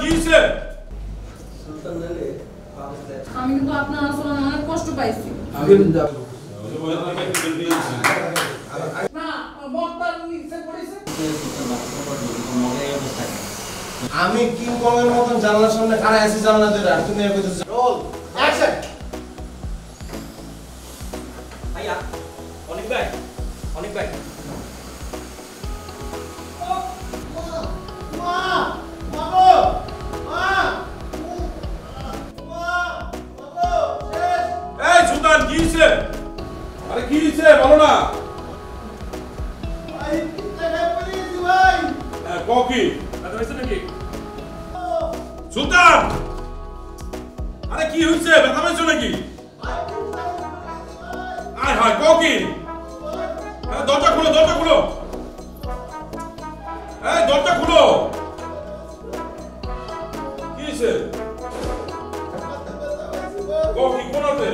কিছে সুলতান রে আমি কিন্তু আপনার আসলে অনেক কষ্ট পাইছি আমি কিন্তু না বক্তার নিচে পড়েছে আমি কিং কং এর মতন জানলার সামনে খাড়া আছি জানলা ধরে আর তুমি কইতেছ রোল অ্যাকশন ভাইয়া অনেক ভাই এই সুলতান কিছে আরে কিছে বলো না ভাই টাকা পড়েছি ভাই ককি এটা হইছে নাকি সুলতান আরে কি হইছে ব্যথা পাইছো নাকি আয় হায় ককি দরজা খুলো এই দরজা খুলো কি হইছে ককি কোনাতে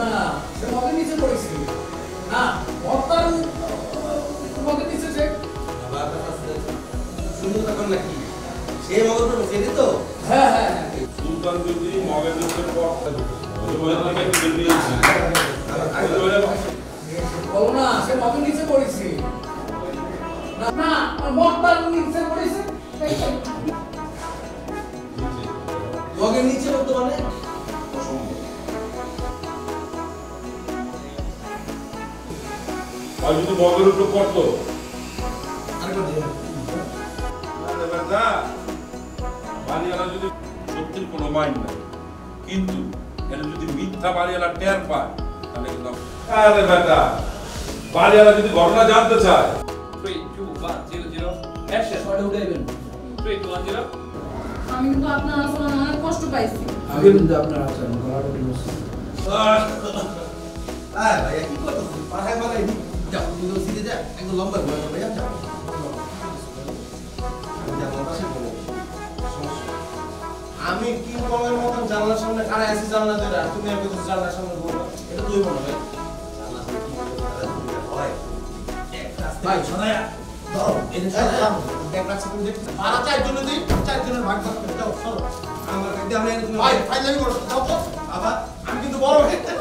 না সে মগের নিচে পড়েছে না বক্তার মগের নিচে সে বাবা কাছে শুনুন তখন নাকি সে মগর তো ফেলে তো হ্যাঁ সুলতান যদি মগের নিচে পড়তে ওই থেকে বেরিয়ে এসেছে বলো না সে মগের নিচে পড়েছে না বক্তার নিচে পড়েছে মগের নিচে বর্তমানে আর যদি মগের উপর পড়তো আরেকবার দিয়ে আরে বেটা বাড়িওয়ালা যদি সত্যির কোনো মাইন্ড নাই কিন্তু এটা যদি মিথ্যা বাড়িওয়ালা টের পায় তাহলে কিন্তু আরে বেটা বাড়িওয়ালা যদি ঘটনা জানতে চায় 3 2 1 0 0 অ্যাকশন শটে উঠাইবেন 3 2 1 0 আমি কিন্তু আপনার আসলে অনেক কষ্ট পাইছি আমি কিন্তু আপনার আছেন গলাটা টিপছি আয় ভাই কি করতেছ পাড়ায় যাও তুমি সিধে যা একদম লম্বা করে ভাই যাও আমি কিং কং এর মতন জানলার সামনে খাড়া আছি জানলা ধরে আর তুমি কইতেছ জানলার সামনে বলবা এটা তুই মনে হয় জানলা থেকে কি হয় ভাই শোনায়া ধরো এনে সালাম দেখ রাখছ তুমি দেখ পাড়া চার জন্য দিই চার জনের ভাগ ভাগ করে যাও চলো আমার কাছে আমি ভাই ফাইনালি করো যাও তো বাবা আমি কিন্তু বড় হয়ে